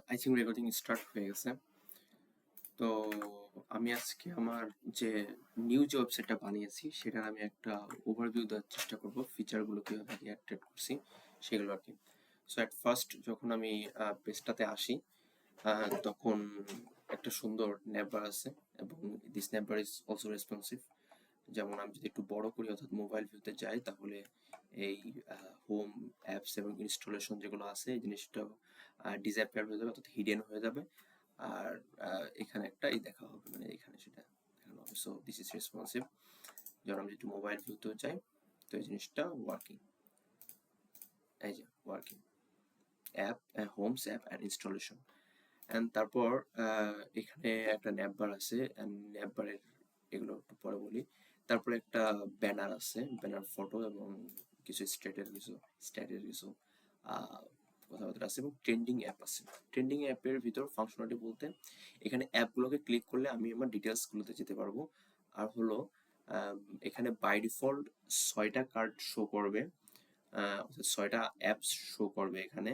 I think recording start হয়ে গেছে। তো আমি আজকে আমার যে নিউ যে ওয়েবসাইটটা বানিয়েছি সেটার আমি একটা ওভারভিউ দেওয়ার চেষ্টা করব, ফিচারগুলো কীভাবে অ্যাড করছি সেগুলো আর কি। সো অ্যাট ফার্স্ট যখন আমি পেজটাতে আসি তখন একটা সুন্দর নেভার আছে এবং this never is also responsive. যেমন আমি যদি একটু বড় করি অর্থাৎ মোবাইল ভিউতে যাই তাহলে এই হোম অ্যাপস এবং ইনস্টলেশন যেগুলো আছে এই জিনিসটা ডিসঅ্যাপিয়ার হয়ে যাবে অর্থাৎ হিডেন হয়ে যাবে। আর এখানে একটা দেখা হবে, মানে এখানে সেটা দেখানো হবে। So this is responsive. যখন আমি যদি মোবাইল ভিউতেও যাই তো এই জিনিসটা ওয়ার্কিং, এই যে working app, homes app and installation. And তারপর এখানে একটা ন্যাপবার আছে, ন্যাপবারের এগুলো একটু পরে বলি। তারপরে একটা ব্যানার আছে, ব্যানার ফটো এবং কিছু স্ট্যাটের কিছু কথাবার্তা আছে এবং ট্রেন্ডিং অ্যাপ আছে। ট্রেন্ডিং অ্যাপের ভিতর ফাংশনালিটি বলতে এখানে অ্যাপগুলোকে ক্লিক করলে আমি আমার ডিটেলসগুলোতে যেতে পারবো। আর হলো এখানে বাই ডিফল্ট 6টা কার্ড শো করবে, অর্থাৎ 6টা অ্যাপস শো করবে এখানে।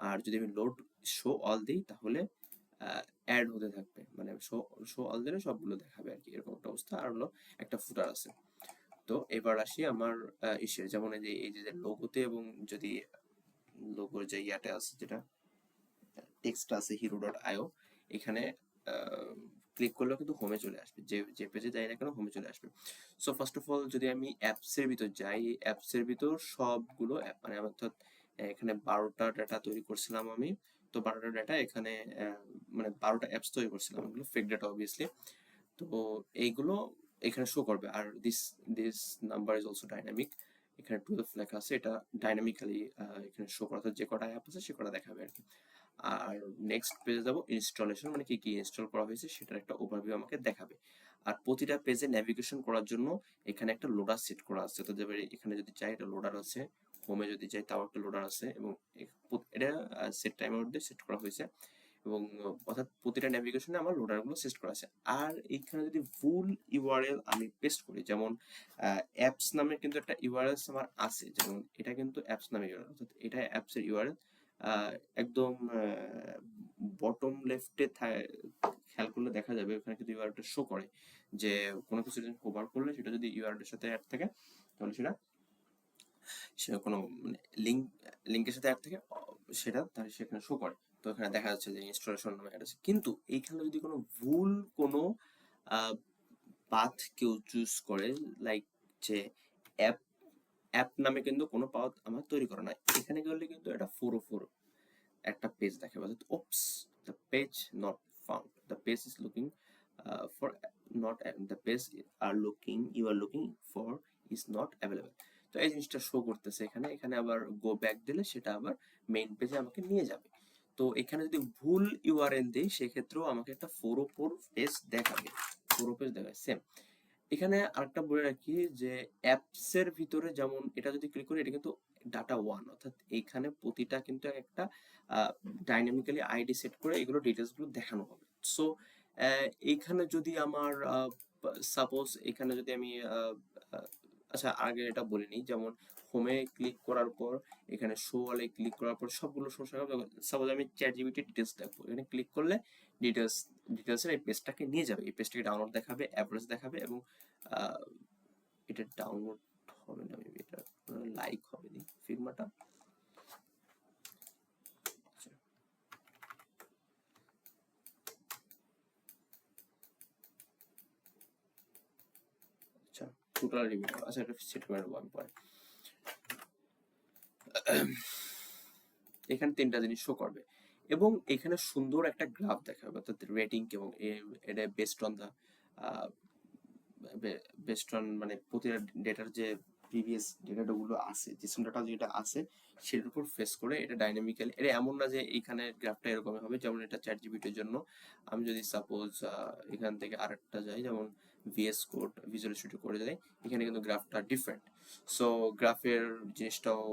আর যদি আমি লোড শো অল দিই তাহলে অ্যাড হতে থাকবে, মানে শো শো অল দিলে সবগুলো দেখাবে আর কি, এরকম একটা অবস্থা। আর হলো একটা ফুটার আছে। তো এবার আসি আমার ইসের, যেমন এই যে লোগোতে এবং যদি লোগোর যে ইয়াতে আছে, যেটা টেক্সট আছে hero.io, এখানে ক্লিক করলেও কিন্তু হোমে চলে আসবে, যে যে পেজে যাই না কেন হোমে চলে আসবে। সো ফার্স্ট অফ অল যদি আমি অ্যাপসের ভিতর যাই, অ্যাপসের ভিতর সবগুলো অ্যাপ, মানে অর্থাৎ এখানে 12টা ডাটা তৈরি করছিলাম আমি। তো 12টা ডাটা এখানে মানে 12টা অ্যাপস তৈরি করছিলাম, এগুলো ফেক ডাটা অবভিয়াসলি। তো এইগুলো এখানে শো করবে। আর this this number is also dynamic. এখানে 12 লেখা আছে, এটা ডাইনামিক্যালি এখানে শো করা, অর্থাৎ যে কটা অ্যাপ আছে সে কটা দেখাবে আর কি। আর নেক্সট পেজে যাব, ইনস্টলেশন মানে কি কি ইনস্টল করা হয়েছে সেটার একটা ওভারভিউ আমাকে দেখাবে। আর প্রতিটা পেজে ন্যাভিগেশন করার জন্য এখানে একটা লোডার সেট করা আছে, তো এখানে যদি চাই এটা লোডার আছে, হোমে যদি চাই তাও একটা লোডার আছে এবং এটা সেট টাইমের মধ্যে সেট করা হয়েছে এবং অর্থাৎ প্রতিটা ন্যাভিগেশনে আমার লোডারগুলো সেট করা আছে। আর এইখানে যদি ফুল ইউআরএল আমি পেস্ট করি, যেমন অ্যাপস নামে কিন্তু একটা ইউআরএল আমার আছে, যেমন এটা কিন্তু অ্যাপস নামে ইউআরএল, অর্থাৎ এটা অ্যাপসের ইউআরএল। একদম বটম লেফটে খেয়াল করলে দেখা যাবে ওখানে কিন্তু ইউআরএলটা শো করে, যে কোনো কিছু যদি হোভার করলে সেটা যদি ইউআরএল এর সাথে অ্যাড থাকে তাহলে সেটা কোনো মানে লিঙ্কের সাথে অ্যাড থাকে, সেটা তাহলে সেখানে শো করে। তো এখানে দেখা যাচ্ছে যে ইনস্টলেশন নামে অ্যাড আছে, কিন্তু এইখানে যদি ভুল কোনো পাথ কেউ চুজ করে, লাইক যে অ্যাপ অ্যাপ নামে কিন্তু কোনো পাথ আমার তৈরি করা নাই, এখানে গেলে কিন্তু এটা 404 একটা পেজ দেখাবে, অর্থাৎ oops the page not found, the page is looking for not, the page you are looking for is not available. তো এই জিনিসটা শো করতেছে এখানে। এখানে আবার গো ব্যাক দিলে সেটা আবার মেইন পেজে আমাকে নিয়ে যাবে। তো এখানে যদি ভুল ইউআরএল দিই সেক্ষেত্রেও আমাকে একটা 404 পেজ দেখাবে, 404 পেজ দেখাবে সেম। এখানে আরেকটা বলে রাখি যে অ্যাপসের ভিতরে যেমন এটা যদি ক্লিক করি, এটা কিন্তু ডাটা ওয়ান, অর্থাৎ এইখানে প্রতিটা কিন্তু একটা ডাইনামিক্যালি আইডি সেট করে এগুলো ডিটেলস গুলো দেখানো হবে। সো এইখানে যদি আমার সাপোজ এখানে যদি আমি আচ্ছা আগে এটা বলিনি, যেমন হোমে ক্লিক করার পর এখানে শো অলে ক্লিক করার পর সবগুলো শো, সাপোজ আমি চ্যাট জিপিটি ডিটেলস দেখবো, এখানে ক্লিক করলে ডিটেলসের এই পেজটাকে নিয়ে যাবে, এই পেজটাকে ডাউনলোড দেখাবে, অ্যাড্রেস দেখাবে এবং এটা ডাউনলোড হবে না, মেবি এটা লাইক হবে নি ফিরমাটা। আচ্ছা টোটাল রিভিউ, আচ্ছা এটা সেট করে নেবো আমি পরে। এখানে 3টা জিনিস শো করবে এবং এখানে সুন্দর একটা গ্রাফ দেখাবে, অর্থাৎ রেটিং এবং এটা বেস্ট অন মানে প্রতিটা ডেটার যে প্রিভিয়াস ডেটাগুলো আছে, জিসন ডাটা যেটা আছে সেটার উপর ফেস করে এটা ডাইনামিক্যালি, এটা এমন না যে এইখানে গ্রাফটা এরকম হবে। যেমন এটা চ্যাট জিপিটির জন্য আমি যদি সাপোজ এখান থেকে আরেকটা যাই, যেমন ভিএস কোড ভিজুয়াল স্টুডিও করে যাই, এখানে কিন্তু গ্রাফটা ডিফারেন্ট। সো গ্রাফের জিনিসটাও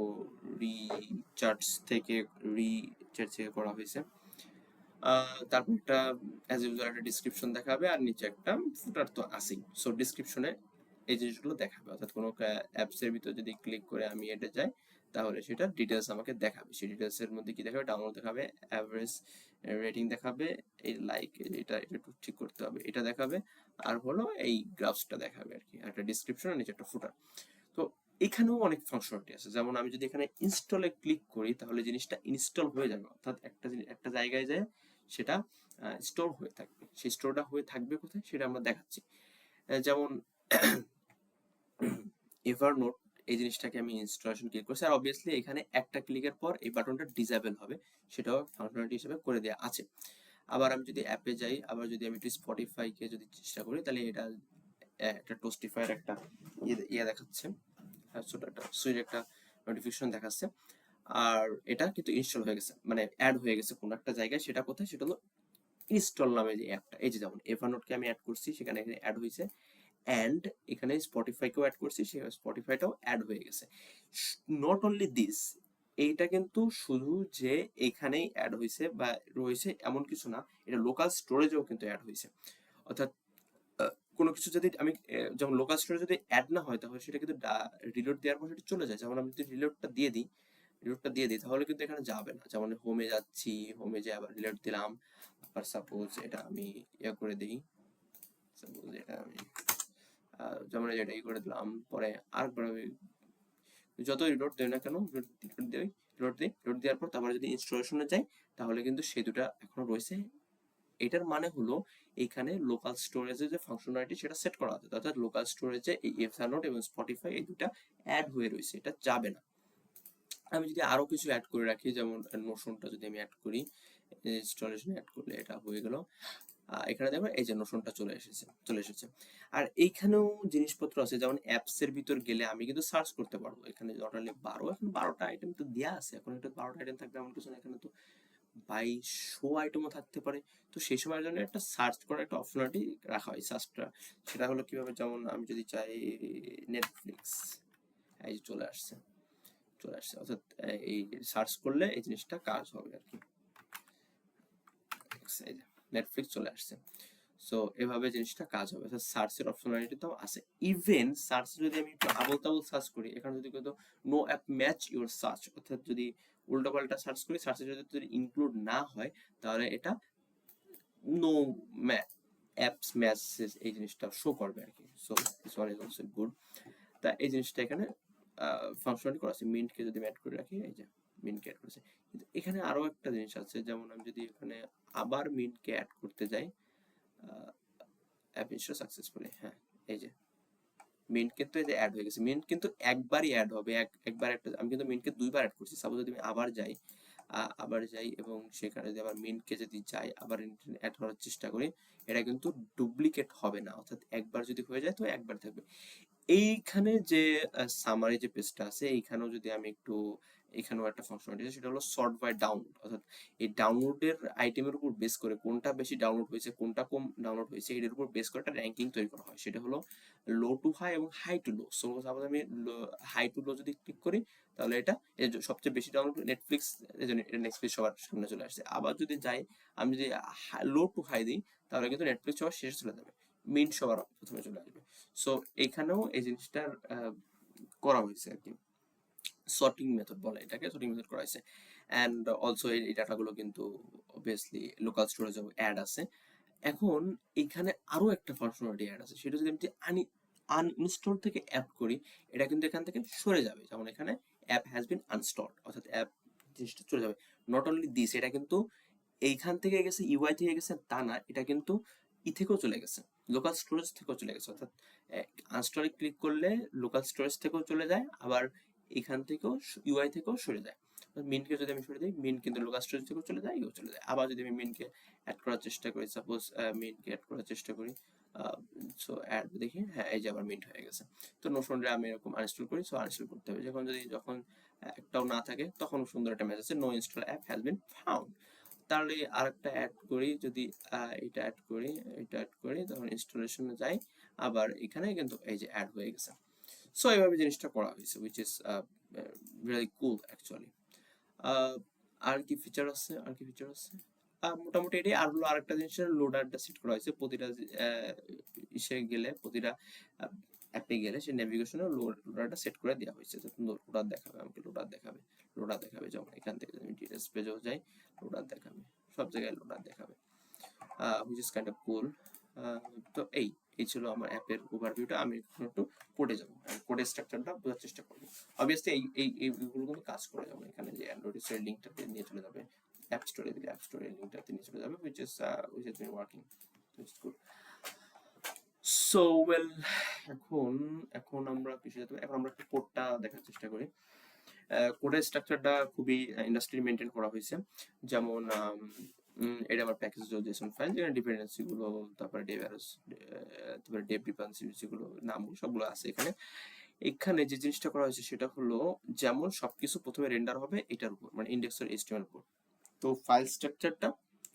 রিচার্জ থেকে করা হয়েছে। তারপর একটা অ্যাজ ইউজুয়াল একটা ডিসক্রিপশন দেখাবে আর নিচে একটা ফুটার তো আছেই। সো ডিসক্রিপশনে এই জিনিসগুলো দেখাবে, অর্থাৎ কোনো অ্যাপসের ভিতর যদি ক্লিক করে আমি এটা যাই তাহলে সেটা ডিটেলস আমাকে দেখাবে। সেই ডিটেলসের মধ্যে কি দেখাবে? ডাউনলোড দেখাবে, অ্যাভারেজ রেটিং দেখাবে, এই লাইক এটা এটা একটু ঠিক করতে হবে, এটা দেখাবে, আর হলো এই গ্রাফসটা দেখাবে আর কি, একটা ডিসক্রিপশন আর নিচে একটা ফুটার। তো এখানেও অনেক ফাংশনালিটি আছে, যেমন আমি যদি এখানে ইনস্টলে ক্লিক করি তাহলে জিনিসটা ইনস্টল হয়ে যাবে, অর্থাৎ একটা জায়গায় যায় সেটা স্টোর হয়ে থাকবে। সেই স্টোরটা হয়ে থাকবে কোথায় সেটা আমরা দেখাচ্ছি। যেমন এভারনোট, এই জিনিসটাকে আমি ইনস্টলেশন ক্লিক করছি, আর অবভিয়াসলি এখানে একটা ক্লিকের পর এই বাটনটা ডিসেবল হবে, সেটাও ফাংশনালিটি হিসেবে করে দেওয়া আছে। আবার আমি যদি অ্যাপে যাই, আবার যদি আমি একটু স্পটিফাইকে যদি চেষ্টা করি, তাহলে এটা একটা টোস্টিফাইয়ের একটা ইয়ে দেখাচ্ছে, ছোট একটা সুইট একটা নোটিফিকেশন দেখাচ্ছে। আর এটা কিন্তু ইনস্টল হয়ে গেছে, মানে অ্যাড হয়ে গেছে কোনো একটা জায়গায়। সেটা কোথায়? সেটা হলো ইনস্টল নামে যে অ্যাপটা। এই যে যেমন এভারনোটকে আমি অ্যাড করছি, সেখানে এখানে অ্যাড হয়েছে, অ্যান্ড এখানে স্পটিফাইকেও অ্যাড করছি, সেই স্পটিফাইটাও অ্যাড হয়ে গেছে। নট অনলি দিস, এইটা কিন্তু শুধু যে এখানেই অ্যাড হয়েছে বা রয়েছে এমন কিছু না, এটা লোকাল স্টোরেজেও কিন্তু অ্যাড হয়েছে। অর্থাৎ কোনো কিছু যদি আমি যেমন লোকাল স্টোরেজ যদি অ্যাড না হয় তাহলে সেটা কিন্তু রিলোড দেওয়ার পর সেটা চলে যায়। যেমন আমি যদি রিলোডটা দিয়ে দিই, তাহলে কিন্তু এখানে যাবে না। যেমন হোমে যাচ্ছি, হোমে যে আবার রিলোড দিলাম, আবার সাপোজ এটা আমি ইয়ে করে দিই, সাপোজ এটা আমি যেমন এটা ই করে দিলাম, পরে আরেকবার আমি যত রিলোড দেই না কেন, রিলোড দেওয়ার পর তারপরে যদি ইনস্টলেশনে যাই তাহলে কিন্তু সেই দুটা এখনো রয়েছে। এটার মানে হলো এখানে লোকাল স্টোরেজে যে ফাংশনালিটি সেটা সেট করা আছে, অর্থাৎ লোকাল স্টোরেজে এই এভারনোট এবং স্পটিফাই এই দুটা অ্যাড হয়ে রয়েছে, এটা যাবে না। আমি যদি আরো কিছু অ্যাড করে রাখি, যেমন নোশনটা যদি আমি অ্যাড করি, ইনস্টলেশন অ্যাড করলে এটা হয়ে গেল। এখানে দেখো এই যে নোশনটা চলে এসেছে। আর এইখানেও জিনিসপত্র আছে, যেমন অ্যাপস এর ভিতর গেলে আমি কিন্তু সার্চ করতে পারবো। এখানে টোটালি 12, এখন 12টা আইটেম তো দেওয়া আছে, এখন এটা 12টা আইটেম থাকবে এমন কিছু না, এখানে তো 2200 আইটেমও থাকতে পারে। তো সেই সময়ের জন্য একটা সার্চ করার একটা অপশনালিটি রাখা হয় সার্চটা। সেটা হলো কিভাবে? যেমন আমি যদি চাই নেটফ্লিক্স, এই যে চলে আসছে, অর্থাৎ এই সার্চ করলে এই জিনিসটা কাজ হবে আর কি। এই যে নেটফ্লিক্স চলে আসছে। সো এভাবে জিনিসটা কাজ হবে, অর্থাৎ সার্চের অপশনালিটি তো আছে। ইভেন সার্চ যদি আমি একটু আবল তাবল সার্চ করি, এখানে যদি কিন্তু no app match your search, অর্থাৎ যদি উল্টোপাল্টা সার্চ করি, সার্চে যদি ইনক্লুড না হয় তাহলে এটা নো অ্যাপস ম্যাচেস এই জিনিসটা শো করবে আর কি। So this one is also good. তা এই জিনিসটা এখানে ফাংশনালিটি করা আছে। মিন্টকে যদি অ্যাড করে রাখি, এই যে মিন্টকে অ্যাড করেছে। কিন্তু এখানে আরো একটা জিনিস আছে, যেমন আমি যদি এখানে আবার মিন্টকে অ্যাড করতে যাই, অ্যাপ ইনস্টল সাকসেসফুলি, হ্যাঁ এই যে মিন্ট কিন্তু এই যে অ্যাড হয়ে গেছে। মিন্ট কিন্তু একবারই অ্যাড হবে, একবার একটা, আমি কিন্তু মিন্টকে দুইবার অ্যাড করছি। সাপোজ যদি আমি আবার যাই এবং সেখানে যদি আবার মিন্টকে যদি যাই আবার অ্যাড করার চেষ্টা করি, এটা কিন্তু ডুপ্লিকেট হবে না, অর্থাৎ একবার যদি হয়ে যায় তো একবার থাকবে। এইখানে যে সামারি যে পেজটা আছে, এইখানেও যদি আমি একটু, এখানেও একটা ফাংশনালিটি আছে, সেটা হলো সর্ট বাই ডাউনলোড, অর্থাৎ এই ডাউনলোডের আইটেমের উপর বেস করে কোনটা বেশি ডাউনলোড হয়েছে, কোনটা কম ডাউনলোড হয়েছে, এটার উপর বেস করে একটা র্যাঙ্কিং তৈরি করা হয়। সেটা হলো লো টু হাই এবং হাই টু লো। সাপোজ আমি হাই টু লো যদি ক্লিক করি তাহলে এটা সবচেয়ে বেশি ডাউনলোড নেটফ্লিক্স, এই জন্য এটা নেটফ্লিক্স সবার সামনে চলে আসছে। আবার যদি যাই, আমি যদি লো টু হাই দিই তাহলে কিন্তু নেটফ্লিক্স সবার শেষে চলে যাবে, মিন্ট সবার প্রথমে চলে আসবে। সো এখানেও এই জিনিসটার করা হয়েছে আর কি, সর্টিং মেথড বলে এটাকে, সর্টিং মেথড করা হয়েছে। অ্যান্ড অলসো এই ডাটাগুলো কিন্তু অবভিয়াসলি লোকাল স্টোরেজেও অ্যাড আছে। এখন এখানে আরো একটা ফাংশনালিটি অ্যাড আছে, সেটা যদি আমি আনইনস্টল থেকে অ্যাপ করি, এটা কিন্তু এখান থেকে সরে যাবে। যেমন এখানে অ্যাপ হ্যাজ বিন আনস্টলড, অর্থাৎ অ্যাপ জিনিসটা চলে যাবে। নট অনলি দিস, এটা কিন্তু এইখান থেকে গেছে, ইউআই থেকে গেছে তা না, এটা কিন্তু থেকেও চলে গেছে, লোকাল স্টোরেজ থেকেও চলে গেছে। অর্থাৎ আনস্টলে ক্লিক করলে লোকাল স্টোরেজ থেকেও চলে যায়, আবার এখান থেকেও ইউআই থেকেও সরে যায়। মিনকে যদি আমি সরে দিই, মিন কিন্তু লোকাল স্টোরেজ থেকেও চলে যায়, ইউ চলে যায়। আবার যদি আমি মিনকে অ্যাড করার চেষ্টা করি, সাপোজ মিনকে অ্যাড করার চেষ্টা করি, সো অ্যাড দেখি, হ্যাঁ এই যে আবার মিন্ট হয়ে গেছে। তো নোশনটা আমি এরকম আনইনস্টল করি, সো আনইনস্টল করতে হবে। যখন একটাও না থাকে তখন সুন্দর একটা মেসেজ আছে, no install app has been found. তাহলে আরেকটা অ্যাড করি, যদি এটা অ্যাড করি তখন ইনস্টলেশনে যাই, আবার এখানে কিন্তু এই যে অ্যাড হয়ে গেছে। সো এইভাবে জিনিসটা করা হয়েছে, which is really cool actually. আর কি ফিচার আছে, মোটামুটি এটাই। আর হলো আরেকটা জিনিসের লোডারটা সেট করা হয়েছে, প্রতিটা ইসে গেলে, প্রতিটা অ্যাপে গেলে সেই নেভিগেশনে লোডারটা সেট করে দেওয়া হয়েছে, লোডার দেখাবে আমাকে, লোডার দেখাবে যেমন এখান থেকে যদি ডিটেলস পেজেও যাই লোডার দেখাবে, সব জায়গায় লোডার দেখাবে, হুইচ ইজ কাইন্ড অফ কুল। তো এই ছিল আমার অ্যাপের ওভারভিউটা। আমি এখন একটু কোডে যাবো, কোডের স্ট্রাকচারটা বোঝার চেষ্টা করবো। অবভিয়াসলি এইগুলো কিন্তু কাজ করে, যেমন এখানে যে অ্যান্ড্রয়েড স্টোরের লিঙ্কটাতে নিয়ে চলে যাবে, অ্যাপ স্টোরে দিলে অ্যাপ স্টোরের লিঙ্কটাতে নিয়ে চলে যাবে, which is been working, it's good. So well, এখন এখন আমরা কিছু যেতে এখন আমরা একটু কোডটা দেখার চেষ্টা করি। কোডের স্ট্রাকচারটা খুবই ইন্ডাস্ট্রি মেনটেন করা হয়েছে। যেমন এটা আমার প্যাকেজ জেসন ফাইল, যেখানে ডিপেন্ডেন্সি গুলো, তারপরে তারপরে ডেভ ডিপেন্ডেন্সি গুলো নামগুলো সবগুলো আছে এখানে। এখানে যে জিনিসটা করা হয়েছে সেটা হলো, যেমন সবকিছু প্রথমে রেন্ডার হবে এটার উপর, মানে ইন্ডেক্সের এইচটিএমএল উপর। তো ফাইল স্ট্রাকচারটা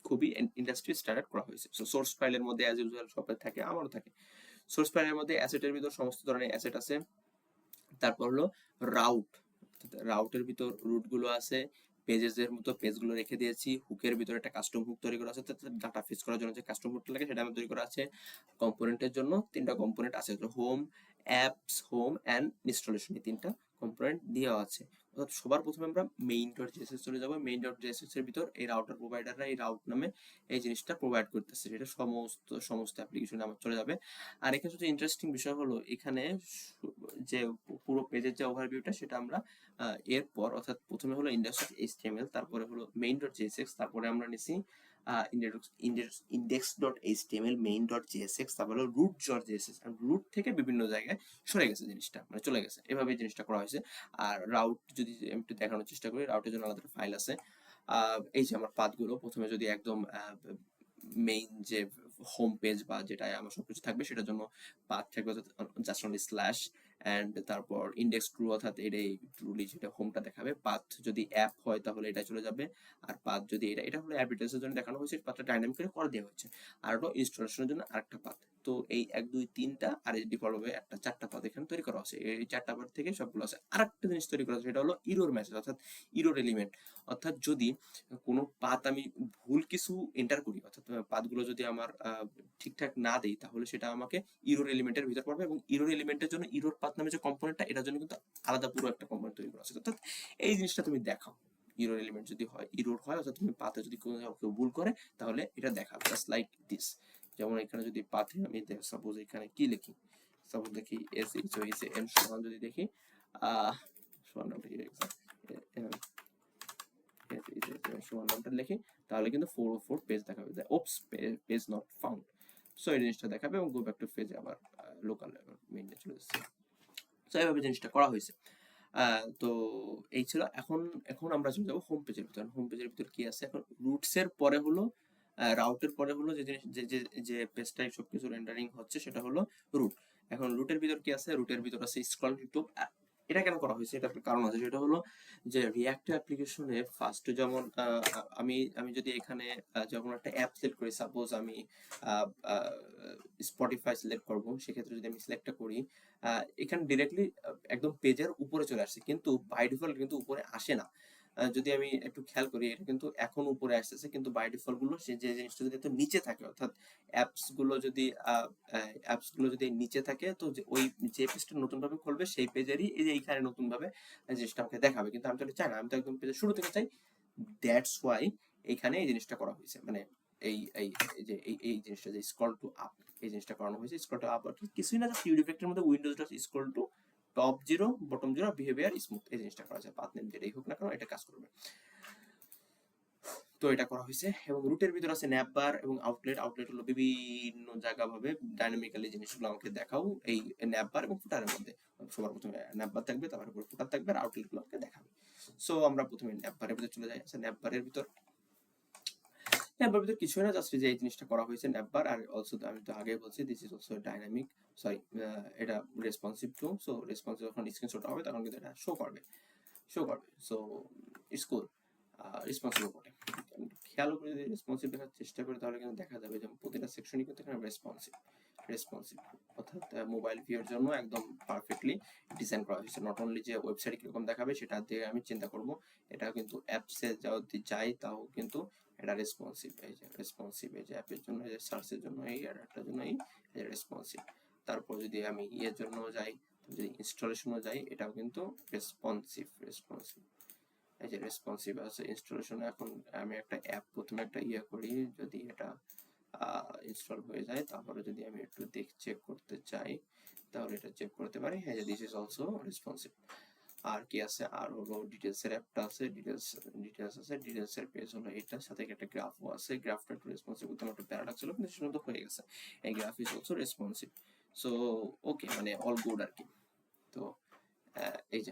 খুবই ইন্ডাস্ট্রি স্ট্যান্ডার্ড করা হয়েছে। সো সোর্স ফাইলের মধ্যে অ্যাজ ইউজুয়াল সবাই থাকে, আমারও থাকে। সোর্স ফাইলের মধ্যে অ্যাসেটের ভিতর সমস্ত ধরনের অ্যাসেট আছে। তারপর হলো রাউটের ভিতর রুট গুলো আছে, পেজের মতো পেজগুলো রেখে দিয়েছি, হুকের ভিতরে একটা কাস্টম হুক তৈরি করা আছে, ডাটা ফেচ করার জন্য যে কাস্টম হুকটা লাগে সেটা আমি তৈরি করা আছে। কম্পোনেন্টের জন্য 3টা কম্পোনেন্ট আছে, home, apps, home and installation, এই 3টা কম্পোনেন্ট দেওয়া আছে। অর্থাৎ সবার প্রথমে আমরা মেইন ডট জেএসএস চলে যাবো। মেইন ডট জেএসএস এর ভিতর এই রাউটার প্রোভাইডাররা এই রাউট নামে এই জিনিসটা প্রোভাইড করতেছে, সেটা সমস্ত অ্যাপ্লিকেশনে আমার চলে যাবে। আর এখানে সবচেয়ে ইন্টারেস্টিং বিষয় হলো, এখানে যে পুরো পেজের যে ওভারভিউটা সেটা আমরা এরপর, অর্থাৎ প্রথমে হলো index.html, তারপরে হলো main.jsx, তারপরে আমরা নিছি index.html, main.jsx, তারপরে হলো root.jsx, আর রুট থেকে বিভিন্ন জায়গায় সরে গেছে জিনিসটা, মানে চলে গেছে, এভাবে জিনিসটা করা হয়েছে। আর রাউট যদি একটু দেখানোর চেষ্টা করি, রাউটের জন্য আলাদা ফাইল আছে। এই যে আমার পাথগুলো, প্রথমে যদি একদম মেইন যে হোম পেজ বা যেটায় আমার সবকিছু থাকবে সেটার জন্য পাথ থাকবে জাস্ট অনলি স্ল্যাশ, অ্যান্ড তারপর ইন্ডেক্স ট্রু, অর্থাৎ এটাই ট্রুলি যেটা হোমটা দেখাবে। পাথ যদি অ্যাপ হয় তাহলে এটা চলে যাবে, আর পাথ যদি এটা হলো অ্যাপ ডিটেলসের জন্য দেখানো হয়েছে, পাথটা ডাইনামিক করে দেওয়া হচ্ছে। আর হলো ইনস্টলেশনের জন্য আরেকটা পাথ। তো এই 1 2 3টা, আর এই ডিফল্ট ভাবে একটা 4টা পাথ এখানে তৈরি করা আছে। এই 4টা পাথ থেকে সবগুলো আছে। আরেকটা জিনিস তৈরি করা আছে, সেটা হলো ইরর মেসেজ, অর্থাৎ ইরর এলিমেন্ট। অর্থাৎ যদি কোনো পাথ আমি ভুল কিছু এন্টার করি, অর্থাৎ পাথগুলো যদি আমার ঠিকঠাক না দেই, তাহলে সেটা আমাকে ইরর এলিমেন্টের ভিতর পড়বে, এবং ইরর এলিমেন্টের জন্য ইরর পাথ নামে যে কম্পোনেন্টটা, এটার জন্য কিন্তু আলাদা পুরো একটা কম্পোনেন্ট তৈরি করা আছে। অর্থাৎ এই জিনিসটা তুমি দেখাও, ইরর এলিমেন্ট যদি হয়, ইরর হয়, অর্থাৎ তুমি পাথে যদি কেউ ভুল করে তাহলে এটা দেখাবে, জাস্ট লাইক দিস। যেমন এখানে যদি পাথে আমি সাপোজ এখানে কি লিখি, সাপোজ দেখি S H O H M সমান, যদি দেখি সমান নামটা কি সমান নামটা লিখি, তাহলে কিন্তু 404 পেজ দেখাবে, ওপস পেজ নট ফাউন্ড। সো এই জিনিসটা দেখাবে, এবং গো ব্যাক টু পেজে আবার লোকাল মেইনে চলে যাচ্ছে। সো এইভাবে জিনিসটা করা হয়েছে। তো এই ছিল। এখন এখন আমরা চলে যাবো হোম পেজের ভিতর। হোম পেজের ভিতর কি আছে, এখন রুটসের পরে হলো রাউটের পরে হলো যে জিনিস যে পেজটাই সবকিছু রেন্ডারিং হচ্ছে সেটা হলো রুট। এখন রুটের ভিতর কি আছে, রুটের ভিতর আছে স্ক্রল টু। এটা কেন করা হয়েছে, এটা কারণ আছে, সেটা হলো যে রিঅ্যাক্ট অ্যাপ্লিকেশনে ফার্স্ট যেমন আমি আমি যদি এখানে যখন একটা অ্যাপ সিলেক্ট করি, সাপোজ আমি স্পটিফাই সিলেক্ট করবো, সেক্ষেত্রে যদি আমি সিলেক্টটা করি, এখানে ডিরেক্টলি একদম পেজের উপরে চলে আসছে, কিন্তু বাই ডিফল্ট কিন্তু উপরে আসে না। যদি আমি একটু খেয়াল করি, এটা কিন্তু এখন উপরে আসতেছে, কিন্তু বাই ডিফল্ট গুলো সে যে জিনিসটা যদি একটু নিচে থাকে, অর্থাৎ অ্যাপস গুলো যদি নিচে থাকে, তো ওই যে পেজটা নতুন ভাবে খুলবে সেই পেজেরই এই যে এইখানে নতুন ভাবে জিনিসটা আমাকে দেখাবে। কিন্তু আমি তো চাই না, আমি তো একদম পেজের শুরু থেকে চাই। দ্যাটস ওয়াই এইখানে এই জিনিসটা করা হয়েছে, মানে এই এই যে এই জিনিসটা যে স্ক্রল টু আপ, এই জিনিসটা করানো হয়েছে। স্ক্রল টু আপ কিছুই না, জাস্ট ইউড ইফেক্টের মধ্যে windows dot scroll to top zero bottom zero behaviour smooth, এই জিনিসটা করা যায়। পাথ নেম যেটাই হোক না কেন এটা কাজ করবে। তো এটা করা হয়েছে, এবং রুটের ভিতর আছে ন্যাপবার এবং আউটলেট। আউটলেট হলো বিভিন্ন জায়গা ভাবে ডাইনামিক্যালি জিনিসগুলো আমাকে দেখাও এই ন্যাপবার এবং ফুটারের মধ্যে। সবার প্রথমে ন্যাপবার থাকবে, তারপরে ফুটার থাকবে, আর আউটলেট গুলো আমাকে দেখাবে। সো আমরা প্রথমে ন্যাপবারের ভিতর চলে যাই। আচ্ছা, ন্যাপবারের ভিতর কিছুই না, জাস্ট যে এই জিনিসটা করা হয়েছে ন্যাপবার। আর অলসো আমি তো আগে বলছি, this is also dynamic, sorry এটা রেসপন্সিভ টু। সো রেসপন্সিভ যখন স্ক্রিনশট হবে তখন কিন্তু এটা শো করবে। সো ইটস কুল, রেসপন্সিভ বটে। খেয়াল করে যদি রেসপন্সিভ দেখার চেষ্টা করি, তাহলে কিন্তু দেখা যাবে যে প্রতিটা সেকশনই কিন্তু এখানে রেসপন্সিভ, অর্থাৎ মোবাইল ভিউর জন্য একদম পারফেক্টলি ডিজাইন করা হয়েছে। নট অনলি যে ওয়েবসাইটে কিরকম দেখাবে সেটা দিয়ে আমি চিন্তা করব, এটা কিন্তু অ্যাপসে যদি যাই তাও কিন্তু এটা রেসপন্সিভ। এই যে রেসপন্সিভ, এই যে অ্যাপের জন্য, এই যে সার্চের জন্য এই, আর একটার জন্য এই রেসপন্সিভ। তারপর যদি আমি ইয়ের জন্য যাই, যদি ইনস্টলেশনও যাই, এটাও কিন্তু রেসপন্সিভ। এই যে রেসপন্সিভ আছে ইনস্টলেশন। এখন আমি একটা অ্যাপ প্রথমে একটা ইয়ে করি, যদি এটা ইনস্টল হয়ে যায়, তারপরে যদি আমি একটু চেক করতে চাই, তাহলে এটা চেক করতে পারি। হ্যাঁ, দিস ইজ অলসো রেসপন্সিভ। আর কি আছে, আর হলো ডিটেলসের অ্যাপটা আছে, ডিটেলসের পেজ হলো এটার সাথে একটা গ্রাফও আছে। গ্রাফটা একটু রেসপন্সিভ করতে আমার একটু প্যারা লাগছিল, কিন্তু সেটা তো হয়ে গেছে। এই graph is also responsive. So okay, মানে অল গুড আর কি। তো এই যে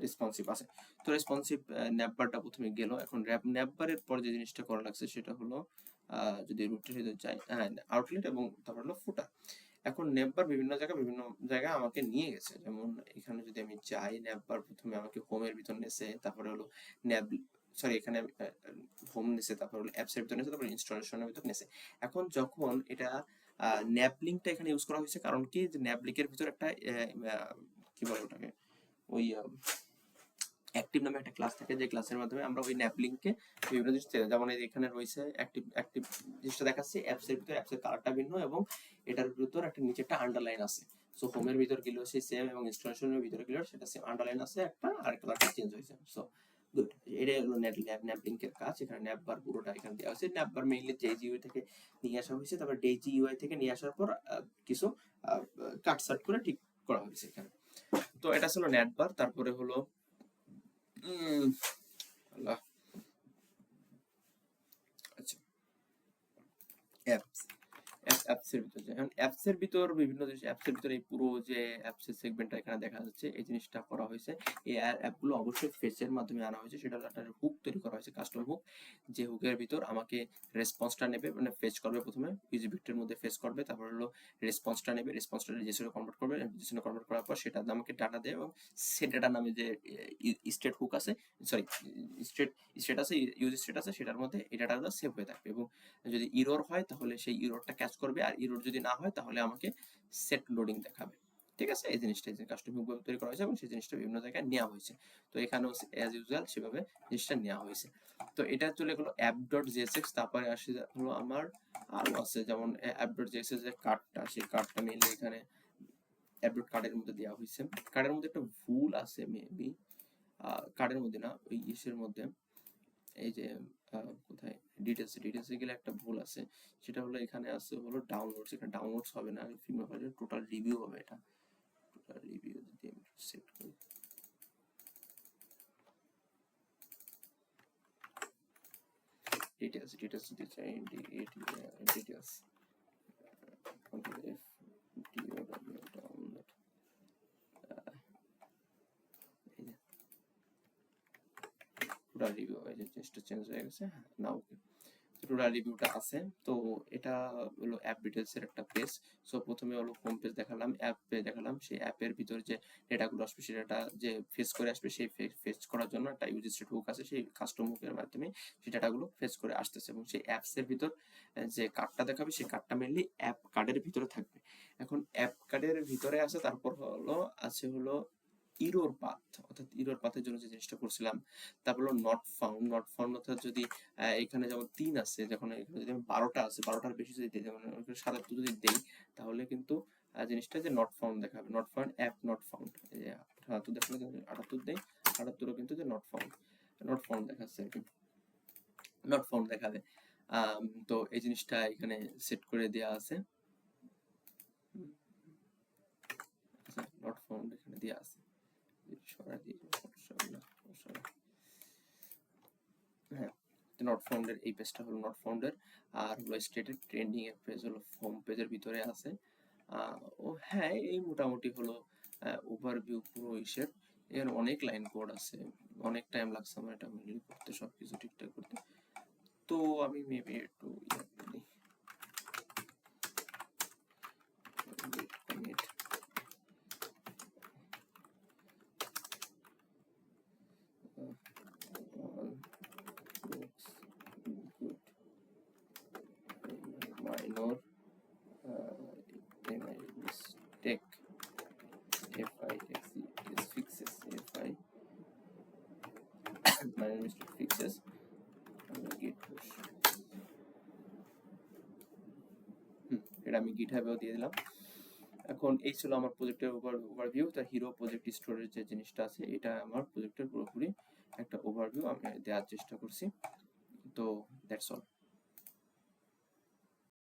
রেসপন্সিভ আছে। তো রেসপন্সিভ ন্যাপবারটা প্রথমে গেল। এখন ন্যাপবারের পর যে জিনিসটা করা লাগছে সেটা হলো যদি রুটে যাই, হ্যাঁ, আউটলেট এবং তারপর হলো ফুটার। এখন ন্যাপবার বিভিন্ন জায়গায় আমাকে নিয়ে গেছে। যেমন এখানে যদি আমি যাই, ন্যাপবার প্রথমে আমাকে হোমের ভিতর নেছে, তারপরে হলো ন্যাব সরি এখানে হোম নেছে, তারপর হলো অ্যাপসের ভিতর নেছে, তারপর ইনস্টলেশনের ভিতর নেছে। এখন যখন এটা ন্যাপ লিঙ্কটা এখানে ইউজ করা হয়েছে, কারণ কি যে ন্যাপ লিঙ্কের ভিতর একটা কি বলে ওটাকে, ওই অ্যাক্টিভ নামে একটা ক্লাস থাকে, যে ক্লাসের মাধ্যমে আমরা ওই ন্যাপ লিঙ্কে বিভিন্ন জিনিস, যেমন এখানে রয়েছে অ্যাক্টিভ জিনিসটা দেখাচ্ছে অ্যাপসের ভিতর, অ্যাপসের কালারটা ভিন্ন এবং এটার ভিতর একটা নিচে একটা আন্ডারলাইন আছে। সো হোমের ভিতর গেলেও সেই সেম এবং ইনস্টলেশনের ভিতরে গেলেও সেটা সেম, আন্ডারলাইন আছে একটা, আর কালারটা চেঞ্জ হয়েছে। সো গুড, এটাই হলো ন্যাপ লিঙ্কের কাজ। এখানে ন্যাপ বার পুরোটা এখানে দেওয়া হয়েছে। ন্যাপ বার মেইনলি জেজিইউআই থেকে নিয়ে আসা হয়েছে, তারপর জেজিইউআই থেকে নিয়ে আসার পর কিছু কাটসাট করে ঠিক করা হয়েছে এখানে। তো এটা ছিল ন্যাপ বার। তারপরে হলো আল্লাহ, আচ্ছা, অ্যাপস অ্যাপসের ভিতর যায়। এখন অ্যাপসের ভিতর বিভিন্ন জিনিস, অ্যাপসের ভিতরে এই পুরো যে অ্যাপসের সেগমেন্টটা এখানে দেখা যাচ্ছে, এই জিনিসটা করা হয়েছে। এই অ্যাপগুলো অবশ্যই ফেচের মাধ্যমে আনা হয়েছে। সেটা হলো একটা হুক তৈরি করা হয়েছে, কাস্টম হুক, যে হুকের ভিতর আমাকে রেসপন্সটা নেবে, মানে ফেচ করবে প্রথমে ইউজি ভিক্টরের মধ্যে ফেচ করবে, তারপর হলো রেসপন্সটা নেবে, রেসপন্সটা জেসনে কনভার্ট করবে, জেসনে কনভার্ট করার পর সেটা আমাকে ডাটা দেয়, এবং সে ডাটা নামে যে স্টেট হুক আছে, সরি স্টেট আছে, ইউজ স্টেট আছে, সেটার মধ্যে এই ডাটাগুলো সেভ হয়ে থাকবে। এবং যদি ইরর হয় তাহলে সেই ইররটা ক্যাচ করবে, আর ইরর যদি না হয় তাহলে আমাকে সেট লোডিং দেখাবে। ঠিক আছে, এই জিনিসটা কাস্টম হুক তৈরি করা হয়েছে এবং সেই জিনিসটা বিভিন্ন জায়গায় নেওয়া হয়েছে। তো এখানেও অ্যাজ ইউজুয়াল সেভাবে জিনিসটা নেওয়া হয়েছে। তো এটা চলে গেলো অ্যাপ ডট জেএসএক্স। তারপরে আসে হলো আমার আরও আছে, যেমন অ্যাপ ডট জেএসএক্স যে কার্ডটা, সেই কার্ডটা মেনলি এখানে অ্যাপ ডট কার্ডের মধ্যে দেওয়া হয়েছে। কার্ডের মধ্যে একটা ভুল আছে মেবি, কার্ডের মধ্যে না, ওই ইসের মধ্যে, এই যে কোথায় ডিটেলসে গেলে একটা ভুল আছে। সেটা হলো এখানে আছে হলো ডাউনলোডস, এখানে ডাউনলোডস হবে না, ফিল্ম ফাইলের টোটাল রিভিউ হবে। এটা টোটাল রিভিউ যদি আমি সেট করি, ডিটেলস যদি চাই, ডিটেলস ডাউনলোড, টোটাল রিভিউ হয়ে যায়, জিনিসটা চেঞ্জ হয়ে গেছে। হ্যাঁ, না ওকে, টোটাল রিভিউটা আছে। তো এটা হলো অ্যাপ ডিটেলসের একটা পেজ। সো প্রথমে হলো হোম পেজ দেখালাম, অ্যাপ পেজ দেখালাম। সেই অ্যাপের ভিতর যে ডেটাগুলো আসবে, সেই ডাটা যে ফেচ করে আসবে, সেই ফেচ করার জন্য একটা ইউজ স্টেট হুক আছে, সেই কাস্টম হুকের মাধ্যমে সেই ডাটাগুলো ফেচ করে আসতেছে। এবং সেই অ্যাপসের ভিতর যে কার্ডটা দেখাবে, সেই কার্ডটা মেনলি অ্যাপ কার্ডের ভিতরে থাকবে। এখন অ্যাপ কার্ডের ভিতরে আছে, তারপর হলো আছে হলো ইরোর পাথ, অর্থাৎ ইরোর পাথের জন্য যে জিনিসটা করছিলাম। তারপর হলো নট ফাউন্ড অর্থাৎ যদি এখানে যেমন 3 আছে, যখন এখানে যদি 12টা আছে, 12টার বেশি যদি দিই, যেমন 77 যদি দেই, তাহলে কিন্তু জিনিসটা যে নট ফাউন্ড দেখাবে, not found app not found. এই যে 78 দেখালে 78 দেই, 78ও কিন্তু যে নট ফাউন্ড দেখাচ্ছে আর কি, নট ফাউন্ড দেখাবে। তো এই জিনিসটা এখানে সেট করে দেওয়া আছে, নট ফাউন্ড এখানে দেওয়া আছে। হ্যাঁ, নট ফাউন্ডের এই পেজটা হলো নট ফাউন্ডের। আর হলো স্টেটেড ট্রেন্ডিং এর পেজ হলো হোম পেজের ভিতরে আছে। ও হ্যাঁ, এই মোটামুটি হলো ওভারভিউ পুরো ইসের। এর অনেক লাইন কোড আছে, অনেক টাইম লাগছে আমার এটা মেনলি করতে, সবকিছু ঠিকঠাক করতে। তো আমি মেবি একটু minor mistake fixes minor mistake fixes git push, এটা আমি গিটহাবেও দিয়ে দিলাম। এখন এই ছিল আমার প্রজেক্টের ওভারভিউ। তার হিরো প্রজেক্ট স্টোরের যে জিনিসটা আছে এটা আমার প্রজেক্টের পুরোপুরি একটা ওভারভিউ আমি দেওয়ার চেষ্টা করছি। তো দ্যাটস অল।